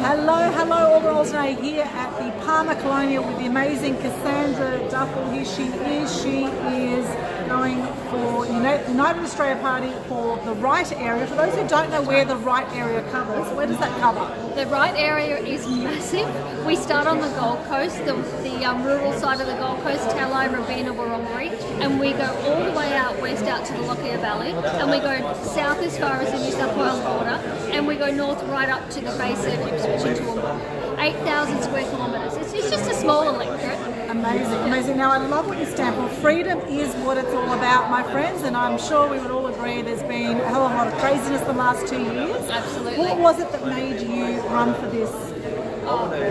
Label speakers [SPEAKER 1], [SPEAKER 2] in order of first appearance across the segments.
[SPEAKER 1] Hello, hello, Overalls Day here at the Palmer Colonial with the amazing Cassandra Duffel. Here she is. She is going for United Australia Party for the Wright area. For those who don't know where the Wright area covers, where does that cover?
[SPEAKER 2] The Wright area is massive. We start on the Gold Coast, the rural side of the Gold Coast, Talai, Robina, Warrongari, and we go all the way out west out to the Lockyer Valley, and we go south as far as the New South Wales border, and we go north right up to the base of Ipswich and Toowoomba. 8,000 square kilometres. It's just a small electorate.
[SPEAKER 1] Amazing, amazing. Now I love what you stand for. Freedom is what it's all about, my friends, and I'm sure we would all agree there's been a hell of a lot of craziness the last 2 years.
[SPEAKER 2] Absolutely.
[SPEAKER 1] What was it that made you run for this?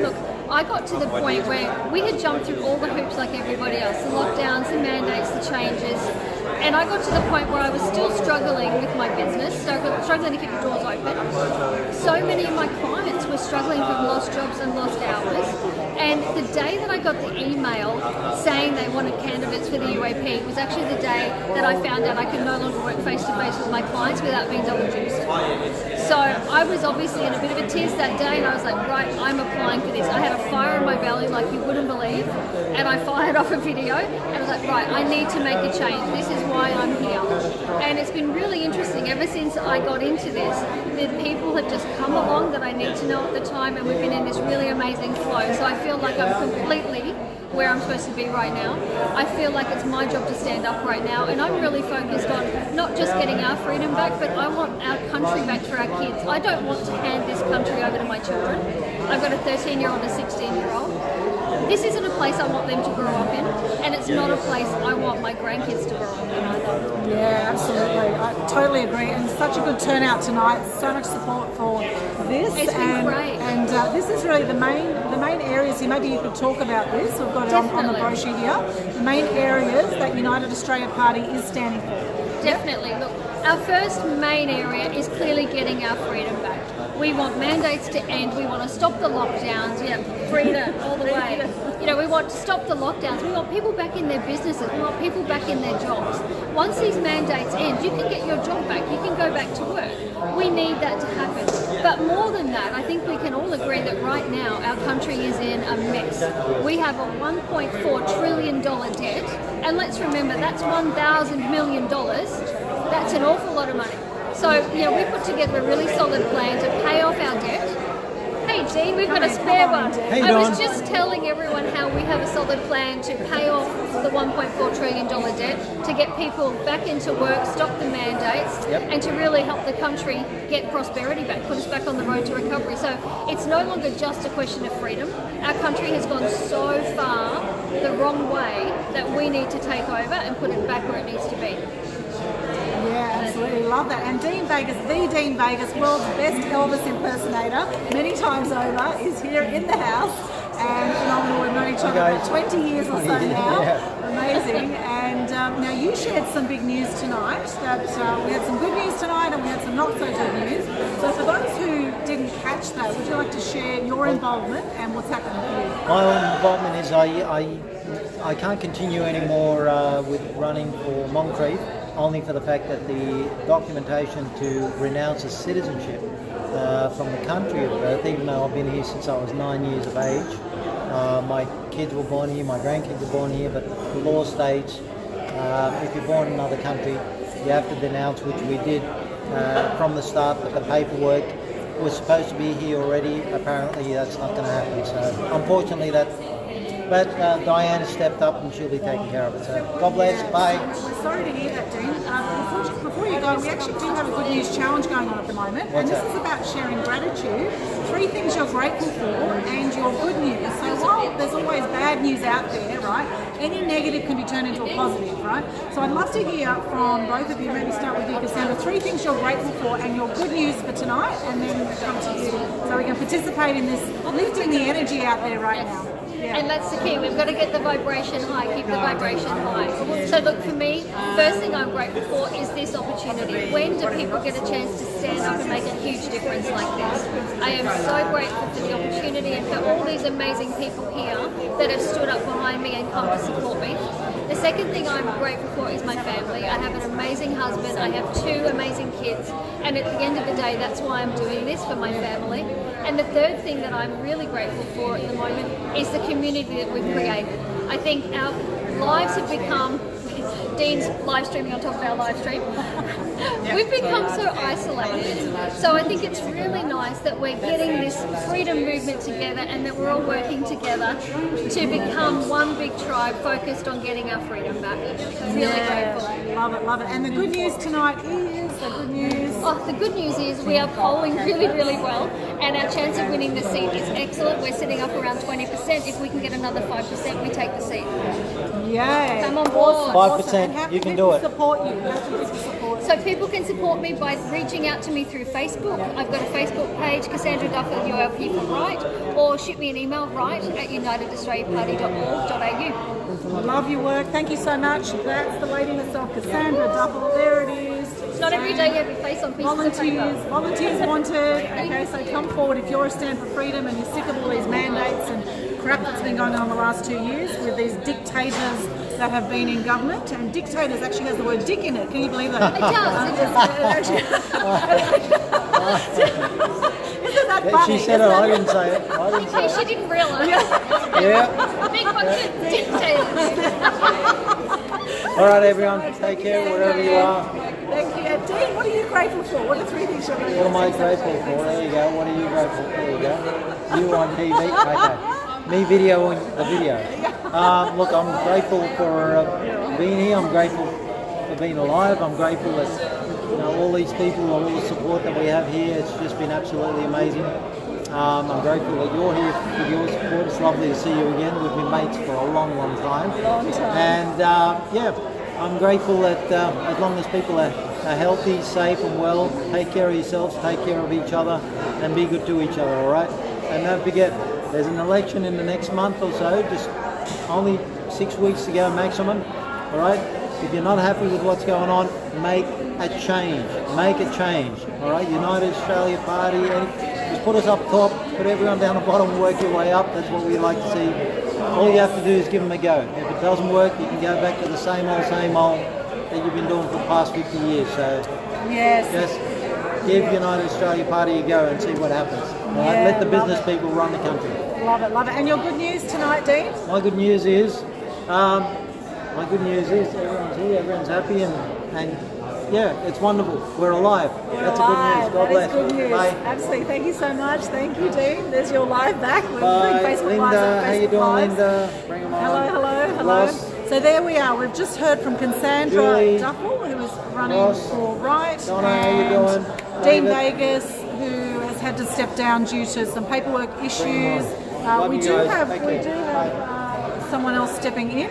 [SPEAKER 2] Look, I got to the point where we had jumped through all the hoops like everybody else, the lockdowns, the mandates, the changes, and I got to the point where I was still struggling with my business, struggling to keep the doors open. So many of my clients were struggling with lost jobs and lost hours, and the day that I got the email saying they wanted candidates for the UAP was actually the day that I found out I could no longer work face-to-face with my clients without being double-juiced. So I was obviously in a bit of a tears that day, and I was like, right, I'm applying for this. I had a fire in my belly like you wouldn't believe, and I fired off a video, and I was like, right, I need to make a change. This is why I'm here. And it's been really interesting ever since I got into this. The people have just come along that I need to know at the time, and we've been in this really amazing flow. So I feel like I'm completely where I'm supposed to be right now. I feel like it's my job to stand up right now, and I'm really focused on not just getting our freedom back, but I want our country back for our kids. I don't want to hand this country over to my children. I've got a 13-year-old and a 16-year-old. This isn't a place I want them to grow up in, and it's not a place I want my grandkids to grow up in either.
[SPEAKER 1] Yeah, absolutely. I totally agree. And such a good turnout tonight. So much support for this.
[SPEAKER 2] It's been great.
[SPEAKER 1] And this is really the main areas here. Maybe you could talk about this. We've got it on the brochure here. The main areas that United Australia Party is standing for.
[SPEAKER 2] Definitely. Look, our first main area is clearly getting our freedom back. We want mandates to end. We want to stop the lockdowns. Yeah, freedom all the way. We want to stop the lockdowns. We want people back in their businesses. We want people back in their jobs. Once these mandates end, you can get your job back. You can go back to work. We need that to happen. But more than that, I think we can all agree that right now our country is in a mess. We have a $1.4 trillion debt. And let's remember, that's $1,000 million. That's an awful lot of money. So, we put together a really solid plan to pay off our debt. Hey, Dean, we've got a spare one.
[SPEAKER 3] Hey,
[SPEAKER 2] I was
[SPEAKER 3] Dawn.
[SPEAKER 2] just telling everyone how we have a solid plan to pay off the $1.4 trillion debt, to get people back into work, stop the mandates, and to really help the country get prosperity back, put us back on the road to recovery. So it's no longer just a question of freedom. Our country has gone so far the wrong way that we need to take over and put it back where it needs to be.
[SPEAKER 1] Yeah, absolutely. Love that. And Dean Vegas, the Dean Vegas, world's best Elvis impersonator, many times over, is here in the house. And phenomenal. We've known each other for 20 years or so now. Amazing. And now you shared some big news tonight. That we had some good news tonight and we had some not so good news. So for those who didn't catch that, would you like to share your involvement and what's happening for you?
[SPEAKER 3] My involvement is I can't continue anymore with running for Moncrief, only for the fact that the documentation to renounce a citizenship from the country of birth, even though I've been here since I was 9 years of age. My kids were born here, my grandkids were born here, but the law states if you're born in another country, you have to denounce, which we did from the start, but the paperwork was supposed to be here already. Apparently that's not going to happen. So unfortunately but Diana stepped up and she'll be taking care of it. So God bless. Bye.
[SPEAKER 1] We're sorry to hear that, Dean. Before you go, we actually do have a good news challenge going on at the moment.
[SPEAKER 3] What's
[SPEAKER 1] and this
[SPEAKER 3] that?
[SPEAKER 1] is about sharing gratitude, 3 things you're grateful for, and your good news. So while there's always bad news out there, right, any negative can be turned into a positive, right? So I'd love to hear from both of you. Maybe start with you, Cassandra. 3 things you're grateful for and your good news for tonight, and then come to you. So we can participate in this, lifting the energy out there right now. Yeah.
[SPEAKER 2] And that's the key. We've got to get the vibration high, keep the vibration high. So look, for me, first thing I'm grateful for is this opportunity. When do people get a chance to stand up and make a huge difference like this? I am so grateful for the opportunity and for all these amazing people here that have stood up behind me and come to support me. The The second thing I'm grateful for is my family. I have an amazing husband, I have 2 amazing kids, and at the end of the day, that's why I'm doing this, for my family. And the third thing that I'm really grateful for at the moment is the community that we've created. I think our lives have become, Dean's live streaming on top of our live stream. We've become so isolated. So I think it's really nice that we're getting this freedom movement together and that we're all working together to become one big tribe focused on getting our freedom back. Really grateful.
[SPEAKER 1] Love it, love it. And the good news tonight is,
[SPEAKER 2] The good news is we are polling really, really well, and our chance of winning the seat is excellent. We're sitting up around 20%. If we can get another 5%, we take the seat.
[SPEAKER 1] Yay.
[SPEAKER 2] Come on board.
[SPEAKER 3] 5%, you can do it.
[SPEAKER 1] Support you. How can people support you?
[SPEAKER 2] So people can support me by reaching out to me through Facebook. I've got a Facebook page, Cassandra Duffer, ULP for Right, or shoot me an email, right@unitedaustraliaparty.org.au.
[SPEAKER 1] Love your work. Thank you so much. That's the lady herself, Cassandra Duffel. There it is.
[SPEAKER 2] It's not every day you have your face on pieces of paper.
[SPEAKER 1] Volunteers wanted. Okay, so come forward if you're a Stand for Freedom and you're sick of all these mandates and crap that's been going on the last 2 years with these dictators that have been in government. And dictators actually has the word dick in it. Can you believe that?
[SPEAKER 2] It does.
[SPEAKER 1] Isn't that funny?
[SPEAKER 3] She said it, I didn't say it. I
[SPEAKER 2] In
[SPEAKER 3] didn't say
[SPEAKER 2] case
[SPEAKER 3] it.
[SPEAKER 2] you didn't realise.
[SPEAKER 3] Yeah.
[SPEAKER 2] Big bunch of dictators.
[SPEAKER 3] All right, everyone, take care wherever you are.
[SPEAKER 1] Thank you. And Dean, what are you grateful for? What are 3 things you're grateful
[SPEAKER 3] What
[SPEAKER 1] for?
[SPEAKER 3] am I grateful for? There you go. What are you grateful for? There you go. You on TV. Okay. Me videoing the video. Look, I'm grateful for being here. I'm grateful for being alive. I'm grateful that all these people, all the support that we have here. It's just been absolutely amazing. I'm grateful that you're here with your support. It's lovely to see you again. We've been mates for a long, long time. And I'm grateful that as long as people are healthy, safe and well, take care of yourselves, take care of each other and be good to each other, all right? And don't forget, there's an election in the next month or so, just only 6 weeks to go maximum, all right? If you're not happy with what's going on, make a change. Make a change, all right? United Australia Party, just put us up top, put everyone down the bottom and work your way up. That's what we like to see. All you have to do is give them a go. If it doesn't work, you can go back to the same old that you've been doing for the past 50 years. So just give United Australia Party a go and see what happens. All right? Let the business people run the country.
[SPEAKER 1] Love it, love it. And your good news tonight, Dean?
[SPEAKER 3] My good news is everyone's here, everyone's happy, and yeah, it's wonderful. We're alive. That's a good news. God bless.
[SPEAKER 1] Good news.
[SPEAKER 3] Bye.
[SPEAKER 1] Absolutely. Thank you so much. Thank you, Dean. There's your live back. We're
[SPEAKER 3] Bye.
[SPEAKER 1] putting Facebook
[SPEAKER 3] Linda,
[SPEAKER 1] Lives on
[SPEAKER 3] how you
[SPEAKER 1] Facebook
[SPEAKER 3] doing,
[SPEAKER 1] Lives.
[SPEAKER 3] Linda? Bring them on.
[SPEAKER 1] Hello.
[SPEAKER 3] Ross.
[SPEAKER 1] So there we are. We've just heard from Cassandra
[SPEAKER 3] Julie.
[SPEAKER 1] Duffel, who is running
[SPEAKER 3] Ross.
[SPEAKER 1] for Right.
[SPEAKER 3] Donna, how you doing?
[SPEAKER 1] Dean
[SPEAKER 3] David.
[SPEAKER 1] Vegas, who has had to step down due to some paperwork issues.
[SPEAKER 3] Love
[SPEAKER 1] We
[SPEAKER 3] you
[SPEAKER 1] do
[SPEAKER 3] guys.
[SPEAKER 1] have
[SPEAKER 3] Take care.
[SPEAKER 1] someone else stepping in.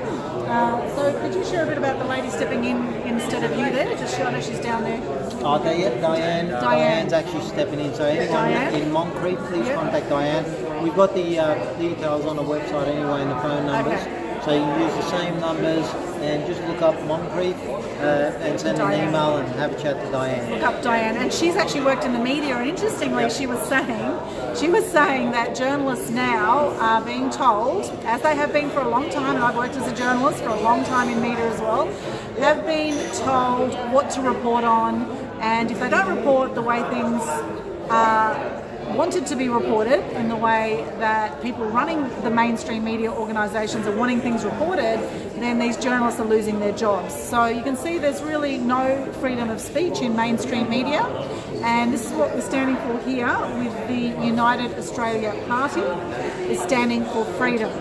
[SPEAKER 1] So could you share a bit about the lady stepping in instead of you there? Just I know she's down there.
[SPEAKER 3] Oh, Diane. Diane's actually stepping in. So anyone
[SPEAKER 1] Diane?
[SPEAKER 3] in Moncrief, please
[SPEAKER 1] Yep.
[SPEAKER 3] contact Diane. We've got the details on the website anyway, and the phone numbers.
[SPEAKER 1] Okay.
[SPEAKER 3] So you can use the same numbers and just look up Moncrief and send an
[SPEAKER 1] Diane.
[SPEAKER 3] email and have a chat to Diane.
[SPEAKER 1] Look up Diane, and she's actually worked in the media. And interestingly, she was saying that journalists now are being told, as they have been for a long time, and I've worked as a journalist for a long time in media as well, have been told what to report on, and if they don't report the way things are wanted to be reported, in the way that people running the mainstream media organisations are wanting things reported, then these journalists are losing their jobs. So you can see there's really no freedom of speech in mainstream media, and this is what we're standing for here with the United Australia Party, is standing for freedom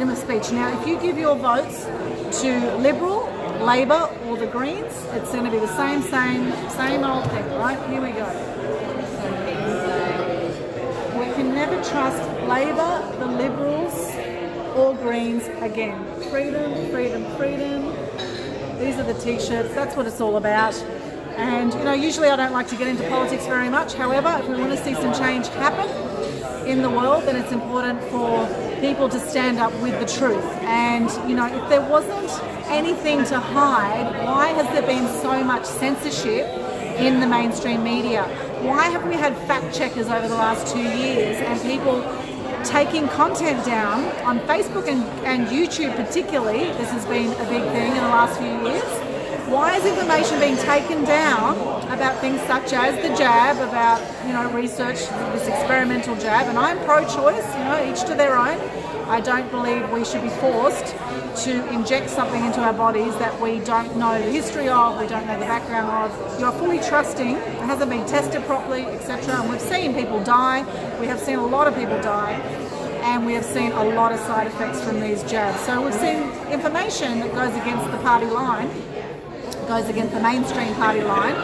[SPEAKER 1] of speech. Now if you give your votes to Liberal, Labor or the Greens, it's going to be the same old thing, right? Here we go. We can never trust Labor, the Liberals or Greens again. Freedom, freedom, freedom. These are the t-shirts. That's what it's all about. And usually I don't like to get into politics very much. However, if we want to see some change happen in the world, then it's important for people to stand up with the truth. And if there wasn't anything to hide, why has there been so much censorship in the mainstream media? Why have we had fact checkers over the last 2 years and people taking content down on Facebook and YouTube particularly. This has been a big thing in the last few years. Why is information being taken down about things such as the jab, about, you know, research, this experimental jab? And I'm pro-choice, you know, each to their own. I don't believe we should be forced to inject something into our bodies that we don't know the history of, we don't know the background of. You're fully trusting, it hasn't been tested properly, etc. And we've seen people die, we have seen a lot of people die, and we have seen a lot of side effects from these jabs. So we've seen information that goes against the party line, goes against the mainstream party line,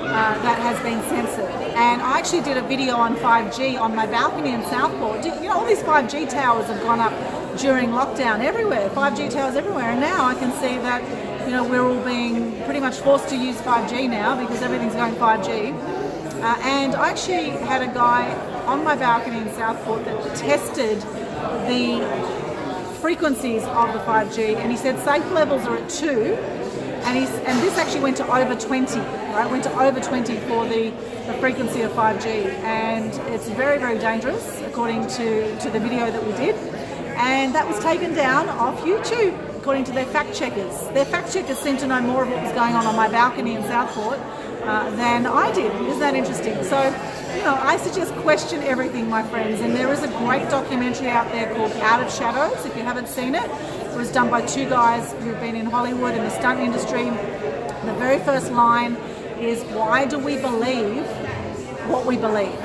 [SPEAKER 1] that has been censored. And I actually did a video on 5G on my balcony in Southport. You know, all these 5G towers have gone up during lockdown everywhere, 5G towers everywhere, and now I can see that, you know, we're all being pretty much forced to use 5G now because everything's going 5G. And I actually had a guy on my balcony in Southport that tested the frequencies of the 5G, and he said safe levels are at 2, and this actually went to over 20, right? Went to over 20 for the frequency of 5G, and it's very, very dangerous according to the video that we did. And that was taken down off YouTube, according to their fact checkers. Their fact checkers seemed to know more of what was going on my balcony in Southport than I did. Isn't that interesting? So, you know, I suggest question everything, my friends. And there is a great documentary out there called Out of Shadows. If you haven't seen it, it was done by two guys who've been in Hollywood in the stunt industry. The very first line is, why do we believe what we believe?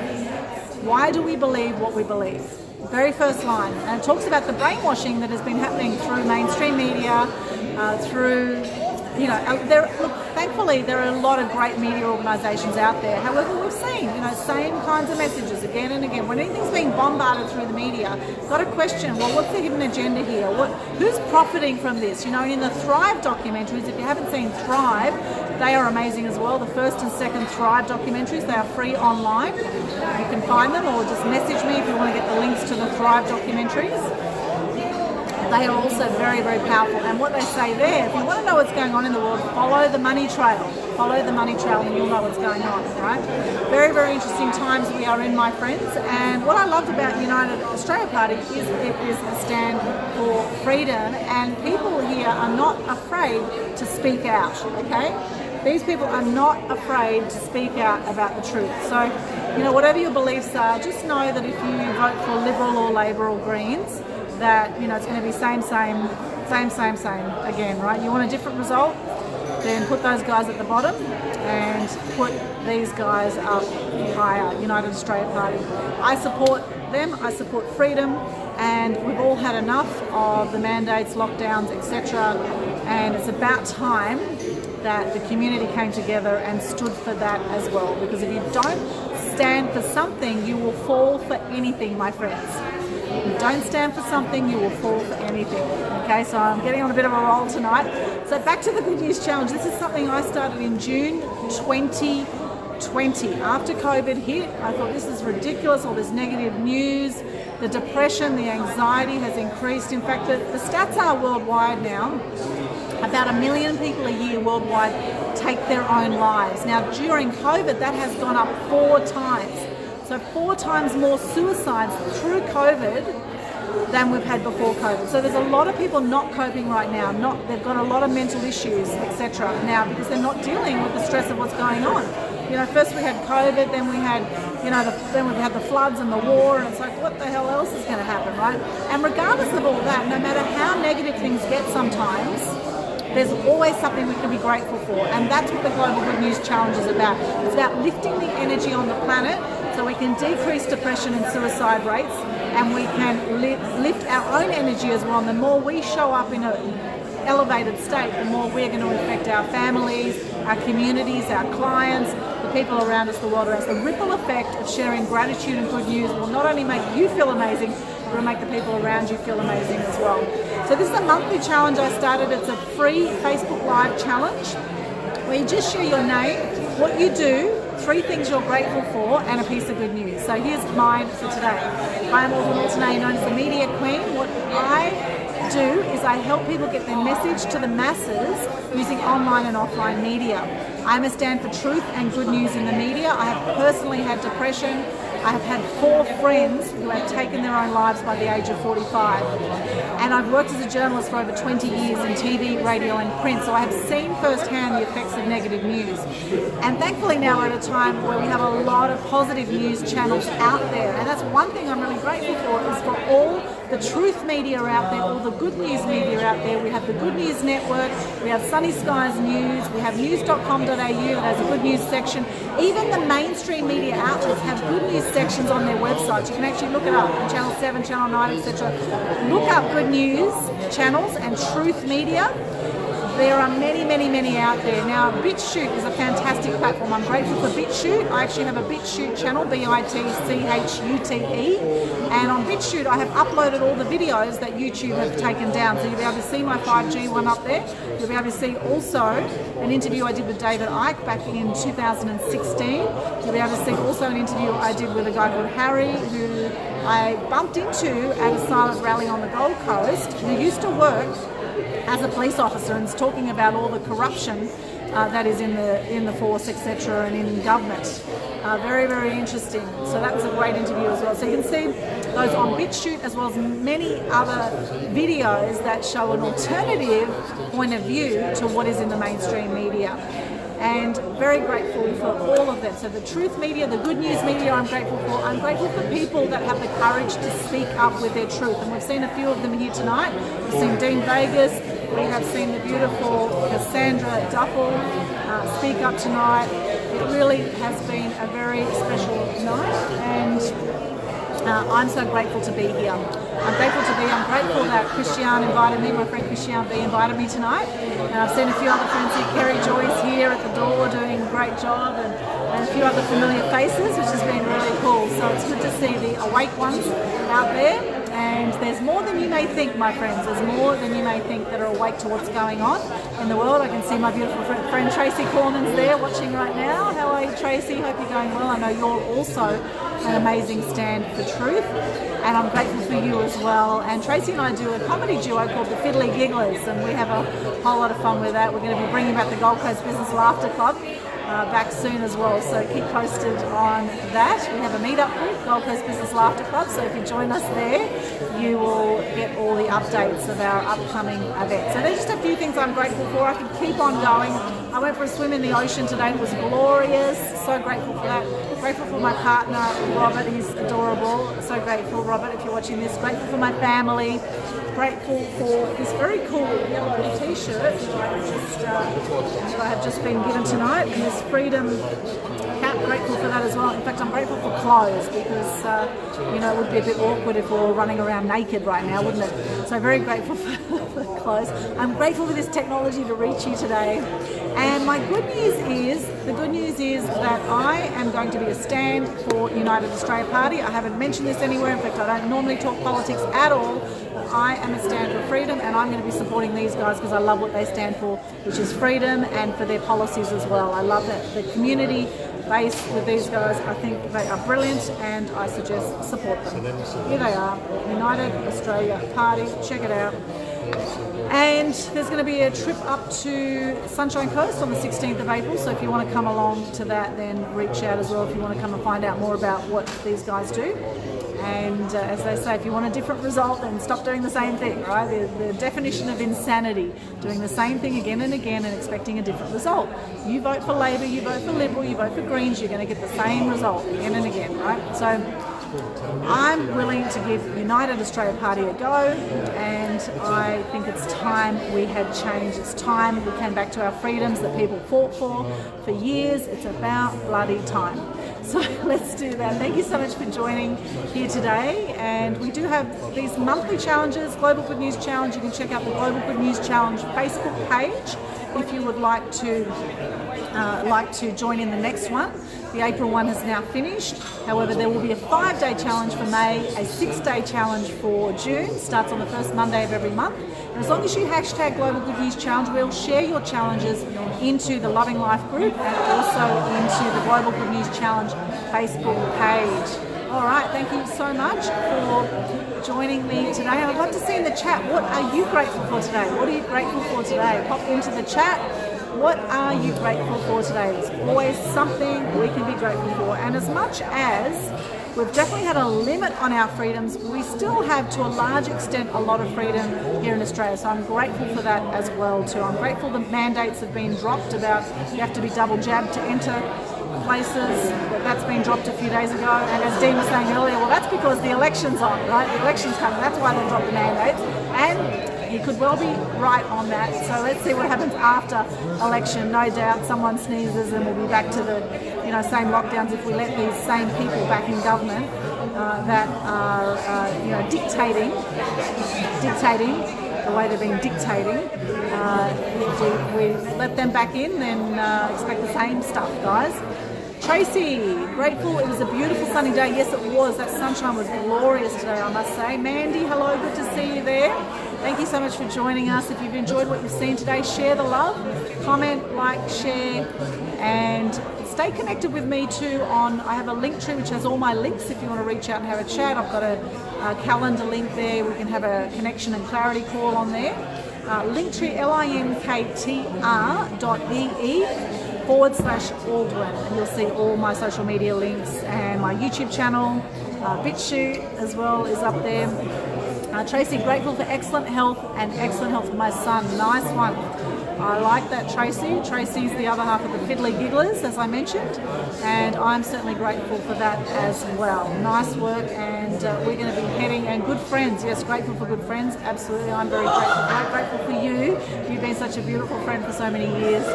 [SPEAKER 1] Why do we believe what we believe? Very first line. And it talks about the brainwashing that has been happening through mainstream media, through, you know, look, thankfully there are a lot of great media organisations out there. However, we've seen, you know, same kinds of messages again and again. When anything's being bombarded through the media, got to question, well, what's the hidden agenda here? Who's profiting from this? You know, in the Thrive documentaries, if you haven't seen Thrive, they are amazing as well. The first and second Thrive documentaries, they are free online. You can find them, or just message me if you want to get the links to the Thrive documentaries. They are also very, very powerful. And what they say there, if you want to know what's going on in the world, follow the money trail. Follow the money trail and you'll know what's going on, right? Very, very interesting times we are in, my friends. And what I loved about United Australia Party is it is a stand for freedom, and people here are not afraid to speak out, okay? These people are not afraid to speak out about the truth. So, you know, whatever your beliefs are, just know that if you vote for Liberal or Labor or Greens, that, you know, it's going to be same again, right? You want a different result? Then put those guys at the bottom and put these guys up higher, United Australia Party. I support them, I support freedom, and we've all had enough of the mandates, lockdowns, etc. And it's about time that the community came together and stood for that as well. Because if you don't stand for something, you will fall for anything, my friends. If you don't stand for something, you will fall for anything. Okay, so I'm getting on a bit of a roll tonight. So back to the Good News Challenge. This is something I started in June 2020. After COVID hit, I thought this is ridiculous, all this negative news, the depression, the anxiety has increased. In fact, the stats are worldwide now. About 1 million people a year worldwide take their own lives. Now, during COVID, that has gone up 4 times. So 4 times more suicides through COVID than we've had before COVID. So there's a lot of people not coping right now. They've got a lot of mental issues, etc. now, because they're not dealing with the stress of what's going on. You know, first we had COVID, then we had, you know, then we had the floods and the war, and it's like, what the hell else is going to happen, right? And regardless of all that, no matter how negative things get sometimes, there's always something we can be grateful for. And that's what the Global Good News Challenge is about. It's about lifting the energy on the planet so we can decrease depression and suicide rates, and we can lift our own energy as well. And the more we show up in an elevated state, the more we're going to affect our families, our communities, our clients, the people around us, the world around us. The ripple effect of sharing gratitude and good news will not only make you feel amazing, but will make the people around you feel amazing as well. So this is a monthly challenge I started. It's a free Facebook Live challenge where you just share your name, what you do, 3 things you're grateful for, and a piece of good news. So here's mine for today. I am Alden Altanay, known as the Media Queen. What I do is I help people get their message to the masses using online and offline media. I'm a stand for truth and good news in the media. I have personally had depression, I have had 4 friends who have taken their own lives by the age of 45. And I've worked as a journalist for over 20 years in TV, radio and print, so I have seen firsthand the effects of negative news. And thankfully now we're at a time where we have a lot of positive news channels out there. And that's one thing I'm really grateful for, is for all the truth media out there, all the good news media out there. We have the Good News Network, we have Sunny Skies News, we have news.com.au that has a good news section. Even the mainstream media outlets have good news sections on their websites. You can actually look it up on Channel 7, Channel 9, etc. Look up good news channels and truth media. There are many, many, many out there. Now, BitChute is a fantastic platform. I'm grateful for BitChute. I actually have a BitChute channel, BITCHUTE, and on BitChute I have uploaded all the videos that YouTube have taken down. So you'll be able to see my 5G one up there. You'll be able to see also an interview I did with David Icke back in 2016. You'll be able to see also an interview I did with a guy called Harry, who I bumped into at a silent rally on the Gold Coast, who used to work as a police officer and is talking about all the corruption that is in the force, etc., and in government. Very, very interesting. So that was a great interview as well. So you can see those on BitChute, as well as many other videos that show an alternative point of view to what is in the mainstream media. And very grateful for all of them. So the truth media, the good news media, I'm grateful for. I'm grateful for people that have the courage to speak up with their truth. And we've seen a few of them here tonight. We've seen Dean Vegas. We have seen the beautiful Cassandra Duffel speak up tonight. It really has been a very special night, and I'm so grateful to be here. I'm grateful that Christiane invited me, my friend Christiane B invited me tonight. And I've seen a few other friends here. Kerry Joyce here at the door doing a great job, and a few other familiar faces, which has been really cool. So it's good to see the awake ones out there. And there's more than you may think, my friends. There's more than you may think that are awake to what's going on in the world. I can see my beautiful friend Tracy Corman's there watching right now. How are you, Tracy? Hope you're going well. I know you're also an amazing stand for truth, and I'm grateful for you as well. And Tracy and I do a comedy duo called the Fiddly Gigglers, and we have a whole lot of fun with that. We're going to be bringing back the Gold Coast Business Laughter Club back soon as well, so keep posted on that. We have a meetup group, Gold Coast Business Laughter Club, so if you join us there, you will get all the updates of our upcoming events. So there's just a few things I'm grateful for. I could keep on going. I went for a swim in the ocean today. It was glorious. So grateful for that. Grateful for my partner, Robert. He's adorable. So grateful, Robert, if you're watching this. Grateful for my family. Grateful for this very cool yellow t-shirt that I have just been given tonight, and this Freedom cap. Grateful for that as well. In fact, I'm grateful for clothes, because it would be a bit awkward if we were running around naked right now, wouldn't it? So very grateful for clothes. I'm grateful for this technology to reach you today. And my good news is that I am going to be a stand for United Australia Party. I haven't mentioned this anywhere. In fact, I don't normally talk politics at all. I am a stand for freedom, and I'm going to be supporting these guys because I love what they stand for, which is freedom, and for their policies as well. I love that the community base with these guys. I think they are brilliant, and I suggest support them. Here they are, United Australia Party. Check it out. And there's going to be a trip up to Sunshine Coast on the 16th of April, so if you want to come along to that, then reach out as well if you want to come and find out more about what these guys do. And as they say, if you want a different result, then stop doing the same thing, right? The definition of insanity, doing the same thing again and again and expecting a different result. You vote for Labor, you vote for Liberal, you vote for Greens, you're going to get the same result again and again, right? So I'm willing to give United Australia Party a go, and I think it's time we had change. It's time we came back to our freedoms that people fought for years. It's about bloody time. So let's do that. Thank you so much for joining here today. And we do have these monthly challenges, Global Good News Challenge. You can check out the Global Good News Challenge Facebook page if you would like to join in the next one. The April one has now finished. However, there will be a 5-day challenge for May, a 6-day challenge for June. Starts on the first Monday of every month. And as long as you hashtag Global Good News Challenge, we'll share your challenges into the Loving Life group and also into the Global Good News Challenge Facebook page. All right, thank you so much for joining me today. I'd love to see in the chat, what are you grateful for today? What are you grateful for today? Pop into the chat. What are you grateful for today? There's always something we can be grateful for. And as much as we've definitely had a limit on our freedoms. We still have, to a large extent, a lot of freedom here in Australia. So I'm grateful for that as well too. I'm grateful that mandates have been dropped about you have to be double jabbed to enter places. That's been dropped a few days ago. And as Dean was saying earlier, well, that's because the election's on, right? The election's coming. That's why they dropped the mandates. And he could well be right on that. So let's see what happens after election. No doubt someone sneezes and we'll be back to the same lockdowns if we let these same people back in government that are dictating the way they've been dictating. If we let them back in, then expect the same stuff, guys. Tracy, grateful. It was a beautiful sunny day. Yes, it was. That sunshine was glorious today, I must say. Mandy, hello. Good to see you there. Thank you so much for joining us. If you've enjoyed what you've seen today, share the love, comment, like, share, and stay connected with me too I have a link tree which has all my links if you want to reach out and have a chat. I've got a calendar link there. We can have a connection and clarity call on there. Linktree, linktr.ee/Aldrin, and you'll see all my social media links, and my YouTube channel, BitChute as well is up there. Tracy, grateful for excellent health and excellent health for my son. Nice one. I like that, Tracy. Tracy's the other half of the Fiddly Gigglers, as I mentioned, and I'm certainly grateful for that as well. Nice work, and we're going to be heading, and good friends. Yes, grateful for good friends. Absolutely, I'm very grateful for you. You've been such a beautiful friend for so many years,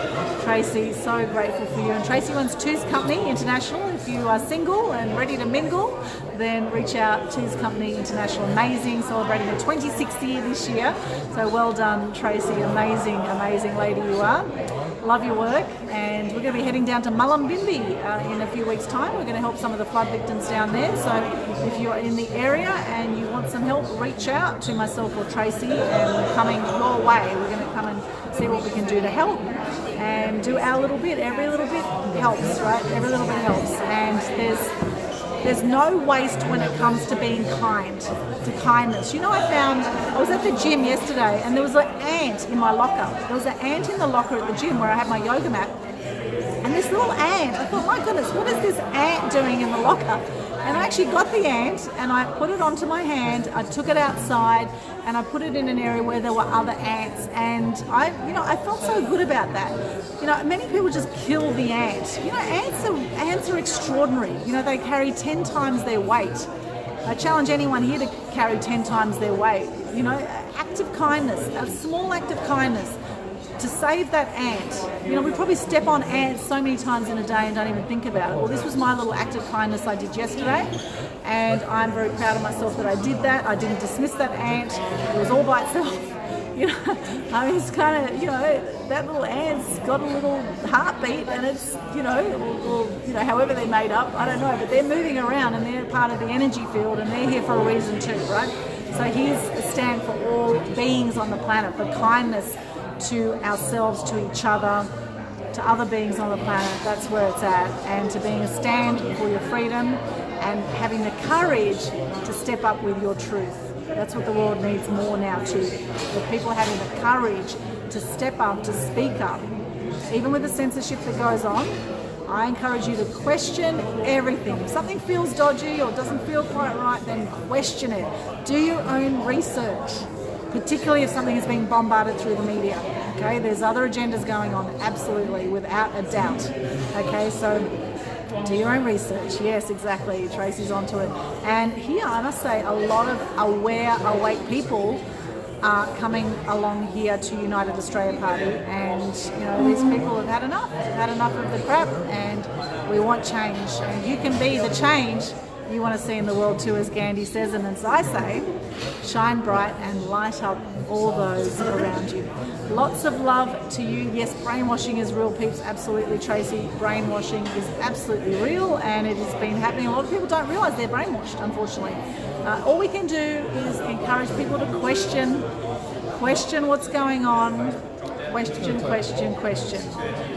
[SPEAKER 1] Tracy. So grateful for you. And Tracy runs Two's Company International. If you are single and ready to mingle, then reach out. Two's Company International, amazing, celebrating the 26th year this year. So well done, Tracy. Amazing, amazing lady you are. Love your work, and we're going to be heading down to Mullumbimby in a few weeks' time. We're going to help some of the flood victims down there. So if you're in the area and you want some help, reach out to myself or Tracy, and we're coming your way. We're going to come and see what we can do to help and do our little bit. Every little bit helps, right? Every little bit helps, and there's no waste when it comes to being kind, to kindness. I was at the gym yesterday and there was an ant in my locker. There was an ant in the locker at the gym where I had my yoga mat. And this little ant, I thought, my goodness, what is this ant doing in the locker? And I actually got the ant and I put it onto my hand, I took it outside and I put it in an area where there were other ants, and I felt so good about that. Many people just kill the ant. Ants are extraordinary. They carry 10 times their weight. I challenge anyone here to carry 10 times their weight. Act of kindness, a small act of kindness to save that ant. We probably step on ants so many times in a day and don't even think about it. Well, this was my little act of kindness I did yesterday, and I'm very proud of myself that I did that. I didn't dismiss that ant. It was all by itself. It's kind of, that little ant's got a little heartbeat, and it's, however they're made up, I don't know, but they're moving around and they're part of the energy field, and they're here for a reason too, right? So here's a stand for all beings on the planet, for kindness to ourselves, to each other, to other beings on the planet. That's where it's at. And to being a stand for your freedom and having the courage to step up with your truth. That's what the world needs more now too. The people having the courage to step up, to speak up. Even with the censorship that goes on, I encourage you to question everything. If something feels dodgy or doesn't feel quite right, then question it. Do your own research, particularly if something is being bombarded through the media. Okay, there's other agendas going on, absolutely, without a doubt. Okay, so do your own research. Yes, exactly. Tracy's onto it. And here, I must say, a lot of aware, awake people are coming along here to United Australia Party, and these people have had enough. They've had enough of the crap, and we want change. And you can be the change you want to see in the world too, as Gandhi says, and as I say, shine bright and light up all those around you. Lots of love to you. Yes, brainwashing is real, peeps. Absolutely, Tracy. Brainwashing is absolutely real, and it has been happening. A lot of people don't realise they're brainwashed, unfortunately. All we can do is encourage people to question what's going on. Question,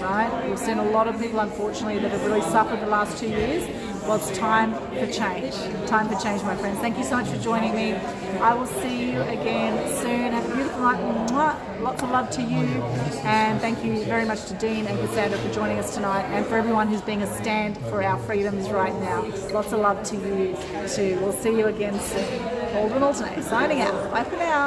[SPEAKER 1] right? We've seen a lot of people, unfortunately, that have really suffered the last 2 years Well, it's time for change. Time for change, my friends. Thank you so much for joining me. I will see you again soon. Have a beautiful night. Mwah. Lots of love to you. And thank you very much to Dean and Cassandra for joining us tonight, and for everyone who's being a stand for our freedoms right now. Lots of love to you too. We'll see you again soon. Alden Alternate signing out. Bye for now.